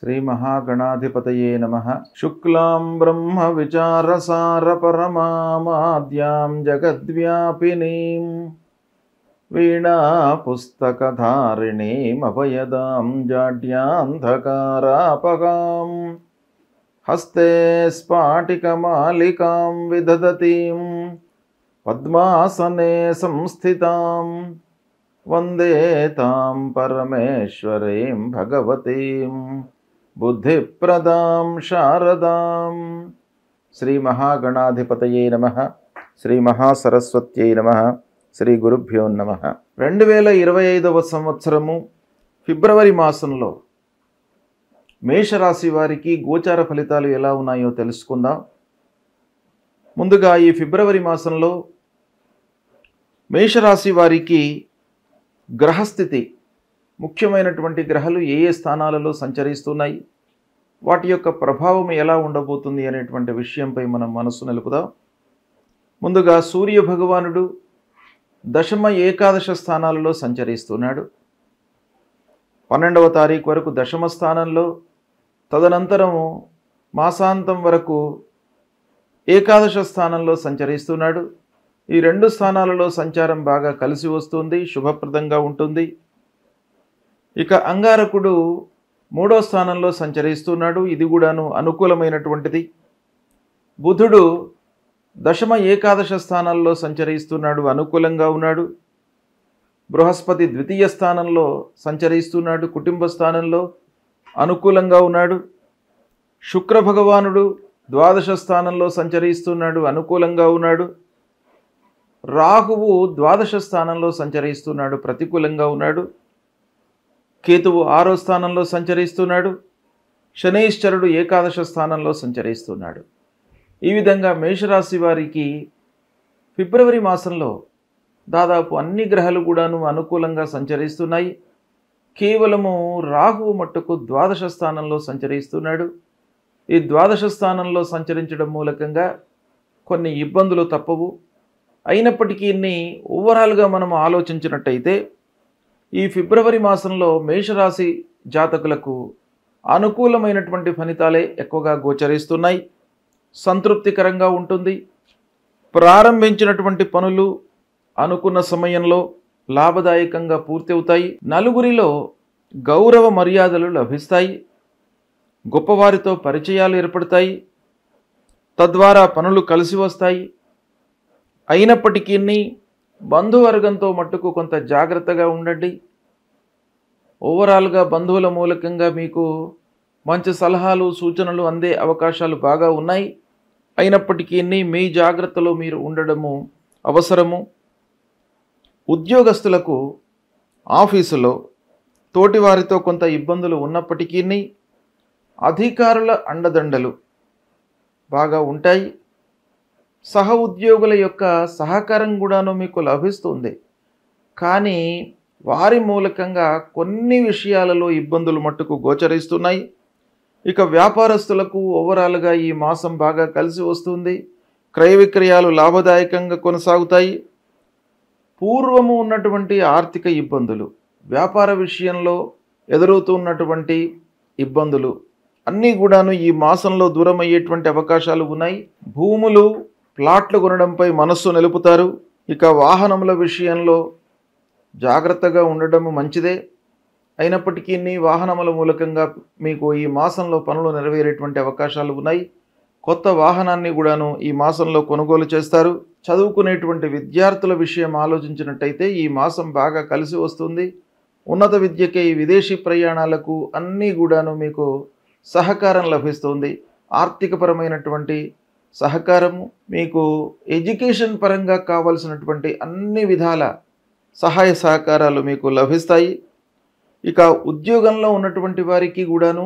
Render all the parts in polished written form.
శ్రీ మహాగణాధిపతయే నమః. శుక్లాం బ్రహ్మ విచారసార పరమామాద్యాం జగద్వ్యాపినీం వీణా పుస్తకధారిణీం అభయదాం జాడ్యాంధకారాపగాం హస్తే స్ఫాటికమాలికాం విదధతీం పద్మాసనే సంస్థితాం వందే తాం పరమేశ్వరీం భగవతీం బుద్ధిప్రదాం శారదాం. శ్రీ మహాగణాధిపతయే నమః. శ్రీ మహాసరస్వత్యై నమః. శ్రీ గురుభ్యో నమః. 2025వ సంవత్సరము ఫిబ్రవరి మాసంలో మేషరాశి వారికి గోచార ఫలితాలు ఎలా ఉన్నాయో తెలుసుకుందాం. ముందుగా ఈ ఫిబ్రవరి మాసంలో మేషరాశి వారికి గ్రహస్థితి, ముఖ్యమైనటువంటి గ్రహాలు ఏ ఏ స్థానాలలో సంచరిస్తున్నాయి, వాటి యొక్క ప్రభావం ఎలా ఉండబోతుంది అనేటువంటి విషయంపై మనం మనసు నిలుపుదాం. ముందుగా సూర్య భగవానుడు దశమ ఏకాదశ స్థానాలలో సంచరిస్తున్నాడు. 12వ తారీఖు వరకు దశమ స్థానంలో, తదనంతరము మాసాంతం వరకు ఏకాదశ స్థానంలో సంచరిస్తున్నాడు. ఈ రెండు స్థానాలలో సంచారం బాగా కలిసి వస్తుంది, శుభప్రదంగా ఉంటుంది. ఇక అంగారకుడు 3వ స్థానంలో సంచరిస్తున్నాడు, ఇది కూడాను అనుకూలమైనటువంటిది. బుధుడు దశమ ఏకాదశ స్థానాల్లో సంచరిస్తున్నాడు, అనుకూలంగా ఉన్నాడు. బృహస్పతి 2వ స్థానంలో సంచరిస్తున్నాడు, కుటుంబ స్థానంలో అనుకూలంగా ఉన్నాడు. శుక్ర భగవానుడు 12వ స్థానంలో సంచరిస్తున్నాడు, అనుకూలంగా ఉన్నాడు. రాహువు 12వ స్థానంలో సంచరిస్తున్నాడు, ప్రతికూలంగా ఉన్నాడు. కేతువు 6వ స్థానంలో సంచరిస్తున్నాడు. శనైశ్చరుడు ఏకాదశ స్థానంలో సంచరిస్తున్నాడు. ఈ విధంగా మేషరాశి వారికి ఫిబ్రవరి మాసంలో దాదాపు అన్ని గ్రహాలు కూడాను అనుకూలంగా సంచరిస్తున్నాయి. కేవలము రాహువు మట్టుకు 12వ స్థానంలో సంచరిస్తున్నాడు. ఈ 12వ స్థానంలో సంచరించడం మూలకంగా కొన్ని ఇబ్బందులు తప్పవు. అయినప్పటికీ ఓవరాల్గా మనం ఆలోచించినట్టయితే ఈ ఫిబ్రవరి మాసంలో మేషరాశి జాతకులకు అనుకూలమైనటువంటి ఫలితాలే ఎక్కువగా గోచరిస్తున్నాయి. సంతృప్తికరంగా ఉంటుంది. ప్రారంభించినటువంటి పనులు అనుకున్న సమయంలో లాభదాయకంగా పూర్తి అవుతాయి. నలుగురిలో గౌరవ మర్యాదలు లభిస్తాయి. గొప్పవారితో పరిచయాలు ఏర్పడతాయి. తద్వారా పనులు కలిసి వస్తాయి. అయినప్పటికీ బంధువర్గంతో మట్టుకు కొంత జాగ్రత్తగా ఉండండి. ఓవరాల్గా బంధువుల మూలకంగా మీకు మంచి సలహాలు, సూచనలు అందే అవకాశాలు బాగా ఉన్నాయి. అయినప్పటికీ మీ జాగ్రత్తలో మీరు ఉండడము అవసరము. ఉద్యోగస్తులకు ఆఫీసులో తోటివారితో కొంత ఇబ్బందులు ఉన్నప్పటికీ అధికారుల అండదండలు బాగా ఉంటాయి. సహ ఉద్యోగుల యొక్క సహకారం కూడాను మీకు లభిస్తుంది. కానీ వారి మూలకంగా కొన్ని విషయాలలో ఇబ్బందులు మట్టుకు గోచరిస్తున్నాయి. ఇక వ్యాపారస్తులకు ఓవరాల్గా ఈ మాసం బాగా కలిసి వస్తుంది. క్రయ విక్రయాలు లాభదాయకంగా కొనసాగుతాయి. పూర్వము ఉన్నటువంటి ఆర్థిక ఇబ్బందులు, వ్యాపార విషయంలో ఎదురవుతున్నటువంటి ఇబ్బందులు అన్నీ కూడాను ఈ మాసంలో దూరం అయ్యేటువంటి అవకాశాలు ఉన్నాయి. భూములు, ప్లాట్లు కొనడంపై మనస్సు నిలుపుతారు. ఇక వాహనముల విషయంలో జాగ్రత్తగా ఉండడం మంచిదే. అయినప్పటికీ వాహనముల మూలకంగా మీకు ఈ మాసంలో పనులు నెరవేరేటువంటి అవకాశాలు ఉన్నాయి. కొత్త వాహనాన్ని కూడాను ఈ మాసంలో కొనుగోలు చేస్తారు. చదువుకునేటువంటి విద్యార్థుల విషయం ఆలోచించినట్టయితే ఈ మాసం బాగా కలిసి వస్తుంది. ఉన్నత విద్యకై, విదేశీ ప్రయాణాలకు అన్నీ కూడాను మీకు సహకారం లభిస్తుంది. ఆర్థికపరమైనటువంటి సహకారము, మీకు ఎడ్యుకేషన్ పరంగా కావలసినటువంటి అన్ని విధాల సహాయ సహకారాలు మీకు లభిస్తాయి. ఇక ఉద్యోగంలో ఉన్నటువంటి వారికి కూడాను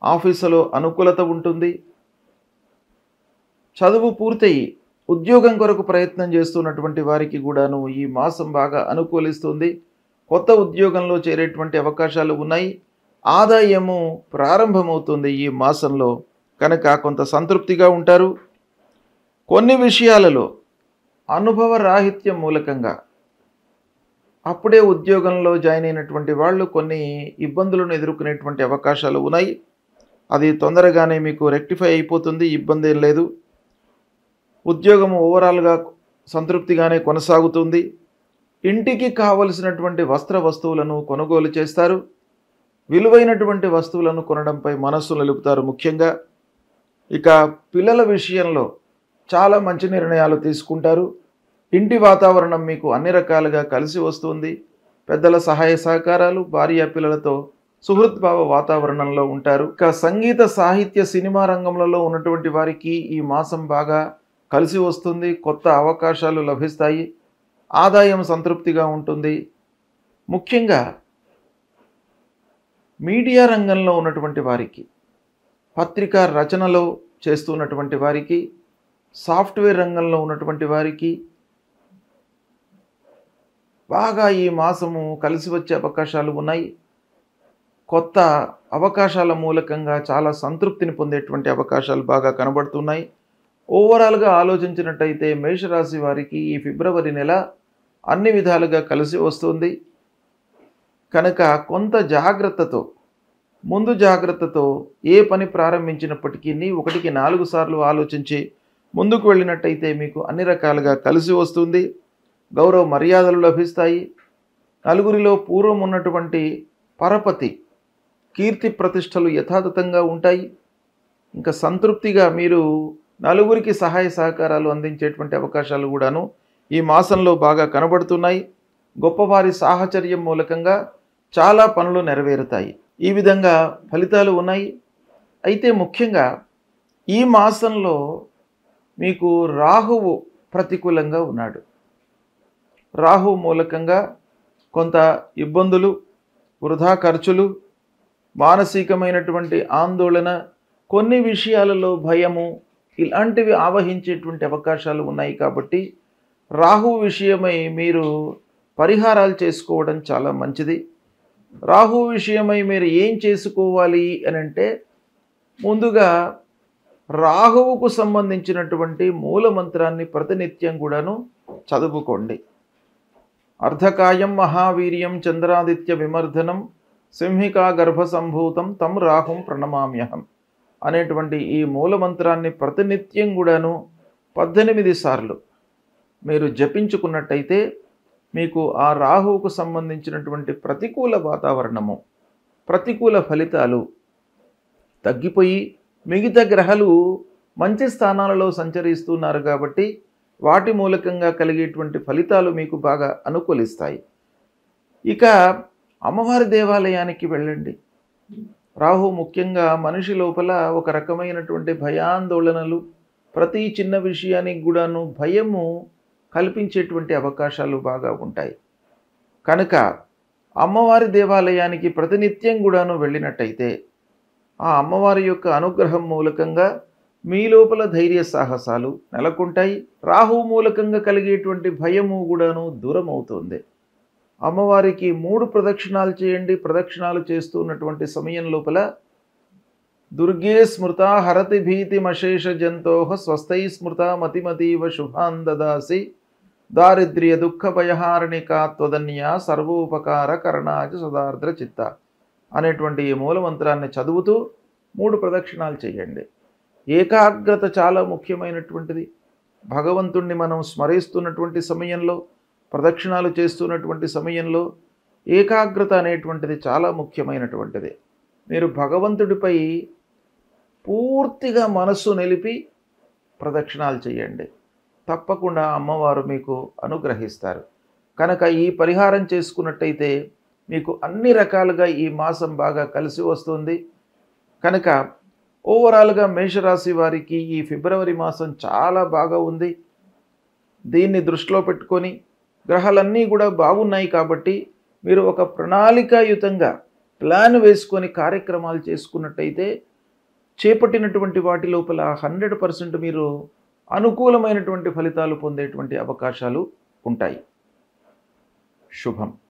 ఆఫీసులో అనుకూలత ఉంటుంది. చదువు పూర్తయి ఉద్యోగం కొరకు ప్రయత్నం చేస్తున్నటువంటి వారికి కూడాను ఈ మాసం బాగా అనుకూలిస్తుంది. కొత్త ఉద్యోగంలో చేరేటువంటి అవకాశాలు ఉన్నాయి. ఆదాయము ప్రారంభమవుతుంది ఈ మాసంలో, కనుక కొంత సంతృప్తిగా ఉంటారు. కొన్ని విషయాలలో అనుభవ రాహిత్యం మూలకంగా అప్పుడే ఉద్యోగంలో జాయిన్ అయినటువంటి వాళ్ళు కొన్ని ఇబ్బందులను ఎదుర్కొనేటువంటి అవకాశాలు ఉన్నాయి. అది తొందరగానే మీకు రెక్టిఫై అయిపోతుంది, ఇబ్బంది ఏం లేదు. ఉద్యోగం ఓవరాల్గా సంతృప్తిగానే కొనసాగుతుంది. ఇంటికి కావలసినటువంటి వస్తువులను కొనుగోలు చేస్తారు. విలువైనటువంటి వస్తువులను కొనడంపై మనస్సు నిలుపుతారు. ముఖ్యంగా ఇక పిల్లల విషయంలో చాలా మంచి నిర్ణయాలు తీసుకుంటారు. ఇంటి వాతావరణం మీకు అన్ని రకాలుగా కలిసి వస్తుంది. పెద్దల సహాయ సహకారాలు, భార్య పిల్లలతో సుహృద్భావ వాతావరణంలో ఉంటారు. ఇక సంగీత, సాహిత్య, సినిమా రంగంలో ఉన్నటువంటి వారికి ఈ మాసం బాగా కలిసి వస్తుంది. కొత్త అవకాశాలు లభిస్తాయి. ఆదాయం సంతృప్తిగా ఉంటుంది. ముఖ్యంగా మీడియా రంగంలో ఉన్నటువంటి వారికి, పత్రికా రచనలో చేస్తున్నటువంటి వారికి, సాఫ్ట్వేర్ రంగంలో ఉన్నటువంటి వారికి బాగా ఈ మాసము కలిసి వచ్చే అవకాశాలు ఉన్నాయి. కొత్త అవకాశాల మూలకంగా చాలా సంతృప్తిని పొందేటువంటి అవకాశాలు బాగా కనబడుతున్నాయి. ఓవరాల్గా ఆలోచించినట్టయితే మేషరాశి వారికి ఈ ఫిబ్రవరి నెల అన్ని విధాలుగా కలిసి వస్తుంది. కనుక కొంత జాగ్రత్తతో, ముందు జాగ్రత్తతో ఏ పని ప్రారంభించినప్పటికీ 1కి 4 సార్లు ఆలోచించి ముందుకు వెళ్ళినట్టయితే మీకు అన్ని రకాలుగా కలిసి వస్తుంది. గౌరవ మర్యాదలు లభిస్తాయి. నలుగురిలో పూర్వం ఉన్నటువంటి పరపతి, కీర్తి ప్రతిష్టలు యథాతథంగా ఉంటాయి. ఇంకా సంతృప్తిగా మీరు నలుగురికి సహాయ సహకారాలు అందించేటువంటి అవకాశాలు కూడాను ఈ మాసంలో బాగా కనబడుతున్నాయి. గొప్పవారి సాహచర్యం మూలకంగా చాలా పనులు నెరవేరుతాయి. ఈ విధంగా ఫలితాలు ఉన్నాయి. అయితే ముఖ్యంగా ఈ మాసంలో మీకు రాహువు ప్రతికూలంగా ఉన్నాడు. రాహు మూలకంగా కొంత ఇబ్బందులు, వృధా ఖర్చులు, మానసికమైనటువంటి ఆందోళన, కొన్ని విషయాలలో భయము, ఇలాంటివి ఆవహించేటువంటి అవకాశాలు ఉన్నాయి. కాబట్టి రాహు విషయమై మీరు పరిహారాలు చేసుకోవడం చాలా మంచిది. రాహు విషయమై మీరు ఏం చేసుకోవాలి అని అంటే, ముందుగా రాహువుకు సంబంధించినటువంటి మూలమంత్రాన్ని ప్రతినిత్యం కూడాను చదువుకోండి. అర్ధకాయం మహావీర్యం చంద్రాదిత్య విమర్ధనం సింహికా గర్భ సంభూతం తం రాహుం ప్రణమామ్యహం అనేటువంటి ఈ మూలమంత్రాన్ని ప్రతినిత్యం కూడాను 18 సార్లు మీరు జపించుకున్నట్టయితే మీకు ఆ రాహువుకు సంబంధించినటువంటి ప్రతికూల వాతావరణము, ప్రతికూల ఫలితాలు తగ్గిపోయి మిగతా గ్రహాలు మంచి స్థానాలలో సంచరిస్తున్నారు కాబట్టి వాటి మూలకంగా కలిగేటువంటి ఫలితాలు మీకు బాగా అనుకూలిస్తాయి. ఇక అమ్మవారి దేవాలయానికి వెళ్ళండి. రాహు ముఖ్యంగా మనిషి లోపల ఒక రకమైనటువంటి భయాందోళనలు, ప్రతి చిన్న విషయానికి కూడాను భయము కల్పించేటువంటి అవకాశాలు బాగా ఉంటాయి. కనుక అమ్మవారి దేవాలయానికి ప్రతినిత్యం కూడాను వెళ్ళినట్టయితే ఆ అమ్మవారి యొక్క అనుగ్రహం మూలకంగా మీ లోపల ధైర్య సాహసాలు నెలకొంటాయి. రాహు మూలకంగా కలిగేటువంటి భయము కూడాను దూరం అవుతుంది. అమ్మవారికి 3 ప్రదక్షిణాలు చేయండి. ప్రదక్షిణాలు చేస్తున్నటువంటి సమయం లోపల దుర్గే స్మృత హరతి భీతిమశేష జంతోహ స్వస్థై స్మృత మతిమతీవ శుభాన్ దదాసి దారిద్ర్య దుఃఖ భయహారణికా త్వదన్యా సర్వోపకార కరణాచ సదార్ద్ర చిత్త అనేటువంటి ఈ మూలమంత్రాన్ని చదువుతూ 3 ప్రదక్షిణాలు చేయండి. ఏకాగ్రత చాలా ముఖ్యమైనటువంటిది. భగవంతుణ్ణి మనం స్మరిస్తున్నటువంటి సమయంలో, ప్రదక్షిణాలు చేస్తున్నటువంటి సమయంలో ఏకాగ్రత అనేటువంటిది చాలా ముఖ్యమైనటువంటిది. మీరు భగవంతుడిపై పూర్తిగా మనస్సు నిలిపి ప్రదక్షిణాలు చేయండి. తప్పకుండా అమ్మవారు మీకు అనుగ్రహిస్తారు. కనుక ఈ పరిహారం చేసుకున్నట్టయితే మీకు అన్ని రకాలుగా ఈ మాసం బాగా కలిసి వస్తుంది. కనుక ఓవరాల్గా మేషరాశి వారికి ఈ ఫిబ్రవరి మాసం చాలా బాగా ఉంది. దీన్ని దృష్టిలో పెట్టుకొని గ్రహాలన్నీ కూడా బాగున్నాయి కాబట్టి మీరు ఒక ప్రణాళికాయుతంగా ప్లాన్ వేసుకొని కార్యక్రమాలు చేసుకున్నట్టయితే చేపట్టినటువంటి వాటి లోపల 100% మీరు అనుకూలమైనటువంటి ఫలితాలు పొందేటువంటి అవకాశాలు ఉంటాయి. శుభం.